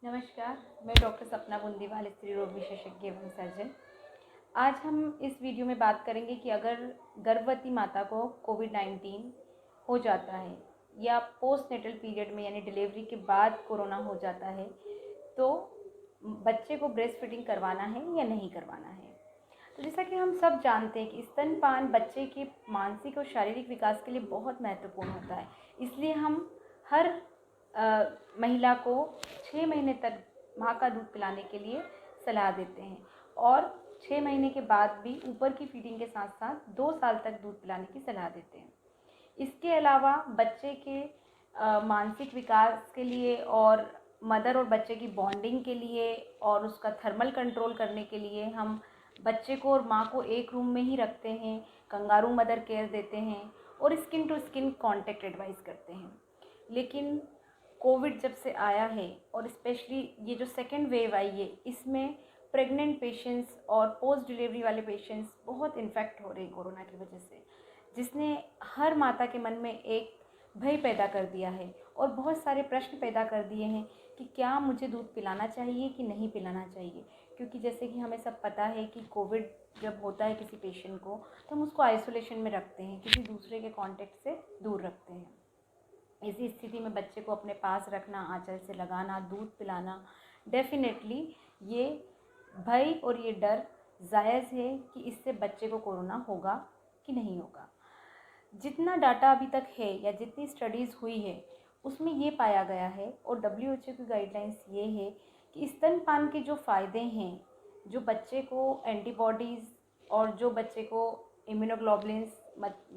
नमस्कार, मैं डॉक्टर सपना बुंदीवाल, स्त्री रोग विशेषज्ञ एवं सर्जन। आज हम इस वीडियो में बात करेंगे कि अगर गर्भवती माता को कोविड-19 हो जाता है या पोस्टनेटल पीरियड में यानी डिलीवरी के बाद कोरोना हो जाता है, तो बच्चे को ब्रेस्ट फीडिंग करवाना है या नहीं करवाना है। तो जैसा कि हम सब जानते हैं कि स्तनपान बच्चे के मानसिक और शारीरिक विकास के लिए बहुत महत्वपूर्ण होता है। इसलिए हम हर महिला को 6 महीने तक माँ का दूध पिलाने के लिए सलाह देते हैं और 6 महीने के बाद भी ऊपर की फीडिंग के साथ साथ 2 साल तक दूध पिलाने की सलाह देते हैं। इसके अलावा बच्चे के मानसिक विकास के लिए और मदर और बच्चे की बॉन्डिंग के लिए और उसका थर्मल कंट्रोल करने के लिए हम बच्चे को और माँ को एक रूम में ही रखते हैं, कंगारू मदर केयर देते हैं और skin to skin contact advice करते हैं। लेकिन कोविड जब से आया है और स्पेशली ये जो सेकेंड वेव आई है, इसमें प्रेग्नेंट पेशेंट्स और पोस्ट डिलीवरी वाले पेशेंट्स बहुत इन्फेक्ट हो रहे हैं कोरोना की वजह से, जिसने हर माता के मन में एक भय पैदा कर दिया है और बहुत सारे प्रश्न पैदा कर दिए हैं कि क्या मुझे दूध पिलाना चाहिए कि नहीं पिलाना चाहिए। क्योंकि जैसे कि हमें सब पता है कि कोविड जब होता है किसी पेशेंट को, तो हम उसको आइसोलेशन में रखते हैं, किसी दूसरे के कांटेक्ट से दूर रखते हैं। इसी स्थिति में बच्चे को अपने पास रखना, आंचल से लगाना, दूध पिलाना, डेफिनेटली ये भय और ये डर जायज़ है कि इससे बच्चे को कोरोना होगा कि नहीं होगा। जितना डाटा अभी तक है या जितनी स्टडीज़ हुई है, उसमें ये पाया गया है और WHO की गाइडलाइंस ये है कि स्तनपान के जो फ़ायदे हैं, जो बच्चे को एंटीबॉडीज़ और जो बच्चे को इम्यूनोग्लोबुलिन्स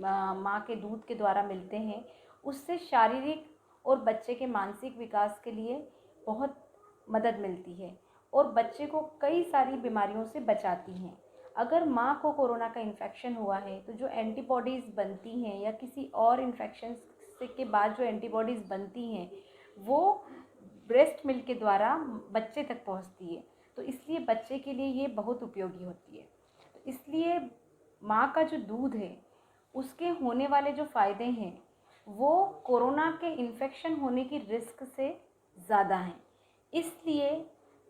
माँ के दूध के द्वारा मिलते हैं, उससे शारीरिक और बच्चे के मानसिक विकास के लिए बहुत मदद मिलती है और बच्चे को कई सारी बीमारियों से बचाती हैं। अगर माँ को कोरोना का इन्फेक्शन हुआ है, तो जो एंटीबॉडीज़ बनती हैं या किसी और इन्फेक्शन से के बाद जो एंटीबॉडीज़ बनती हैं, वो ब्रेस्ट मिल्क के द्वारा बच्चे तक पहुँचती है। तो इसलिए बच्चे के लिए ये बहुत उपयोगी होती है। तो इसलिए माँ का जो दूध है, उसके होने वाले जो फ़ायदे हैं, वो कोरोना के इन्फेक्शन होने की रिस्क से ज़्यादा हैं। इसलिए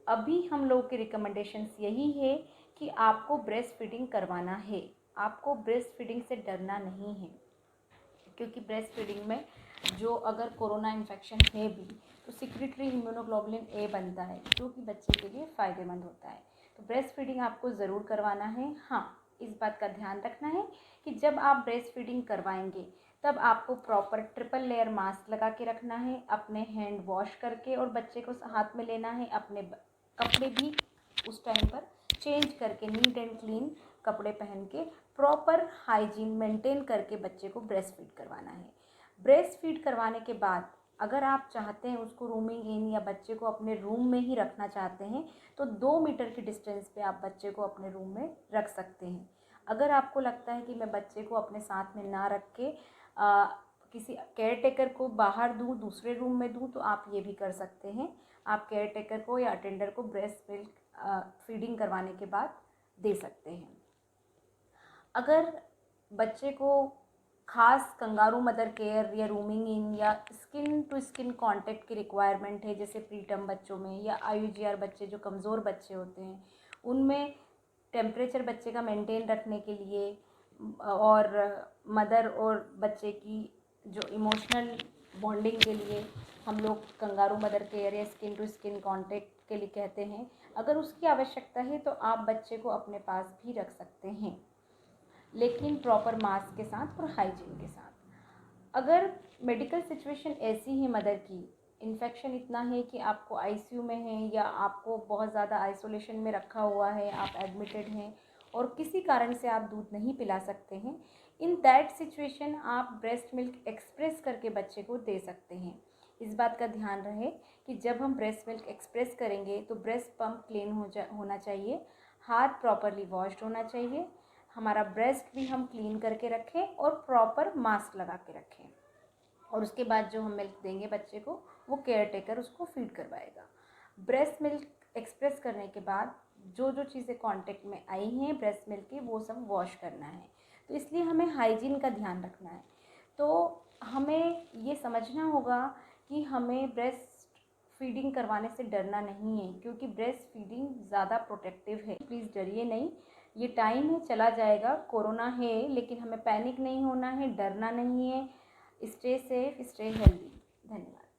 अभी हम लोग की रिकमेंडेशंस यही है कि आपको ब्रेस्ट फीडिंग करवाना है। आपको ब्रेस्ट फीडिंग से डरना नहीं है, क्योंकि ब्रेस्ट फीडिंग में जो अगर कोरोना इन्फेक्शन है भी, तो सिक्रेटरी इम्यूनोग्लोबुलिन ए बनता है, जो कि बच्चे के लिए फ़ायदेमंद होता है। तो ब्रेस्ट फीडिंग आपको ज़रूर करवाना है। हाँ, इस बात का ध्यान रखना है कि जब आप ब्रेस्ट फीडिंग करवाएंगे, तब आपको प्रॉपर ट्रिपल लेयर मास्क लगा के रखना है, अपने हैंड वॉश करके और बच्चे को हाथ में लेना है, अपने कपड़े भी उस टाइम पर चेंज करके नीट एंड क्लीन कपड़े पहन के प्रॉपर हाइजीन मेंटेन करके बच्चे को ब्रेस्ट फीड करवाना है। ब्रेस्ट फीड करवाने के बाद अगर आप चाहते हैं उसको रूमिंग इन या बच्चे को अपने रूम में ही रखना चाहते हैं, तो 2 मीटर की डिस्टेंस पे आप बच्चे को अपने रूम में रख सकते हैं। अगर आपको लगता है कि मैं बच्चे को अपने साथ में ना रख के किसी केयर टेकर को बाहर दूँ, दूसरे रूम में दूँ, तो आप ये भी कर सकते हैं। आप केयर टेकर को या अटेंडर को ब्रेस्ट मिल्क फीडिंग करवाने के बाद दे सकते हैं। अगर बच्चे को खास कंगारू मदर केयर या रूमिंग इन या स्किन टू स्किन कांटेक्ट की रिक्वायरमेंट है, जैसे प्रीटर्म बच्चों में या IUGR बच्चे जो कमज़ोर बच्चे होते हैं, उनमें टेम्परेचर बच्चे का मेंटेन रखने के लिए और मदर और बच्चे की जो इमोशनल बॉन्डिंग के लिए हम लोग कंगारू मदर केयर या स्किन टू स्किन कांटेक्ट के लिए कहते हैं। अगर उसकी आवश्यकता है तो आप बच्चे को अपने पास भी रख सकते हैं, लेकिन प्रॉपर मास्क के साथ और हाइजीन के साथ। अगर मेडिकल सिचुएशन ऐसी है मदर की, इन्फेक्शन इतना है कि आपको ICU में है या आपको बहुत ज़्यादा आइसोलेशन में रखा हुआ है, आप एडमिटेड हैं और किसी कारण से आप दूध नहीं पिला सकते हैं, इन दैट सिचुएशन आप ब्रेस्ट मिल्क एक्सप्रेस करके बच्चे को दे सकते हैं। इस बात का ध्यान रहे कि जब हम ब्रेस्ट मिल्क एक्सप्रेस करेंगे तो ब्रेस्ट पंप क्लीन होना चाहिए, हाथ प्रॉपरली वॉश्ड होना चाहिए, हमारा ब्रेस्ट भी हम क्लीन करके रखें और प्रॉपर मास्क लगा के रखें, और उसके बाद जो हम मिल्क देंगे बच्चे को, वो केयर टेकर उसको फीड करवाएगा। ब्रेस्ट मिल्क एक्सप्रेस करने के बाद जो जो चीज़ें कांटेक्ट में आई हैं ब्रेस्ट मिल्क की, वो सब वॉश करना है। तो इसलिए हमें हाइजीन का ध्यान रखना है। तो हमें ये समझना होगा कि हमें ब्रेस्ट फीडिंग करवाने से डरना नहीं है, क्योंकि ब्रेस्ट फीडिंग ज़्यादा प्रोटेक्टिव है। प्लीज़ डरिए नहीं, ये टाइम है, चला जाएगा। कोरोना है लेकिन हमें पैनिक नहीं होना है, डरना नहीं है। Stay safe, stay healthy. धन्यवाद।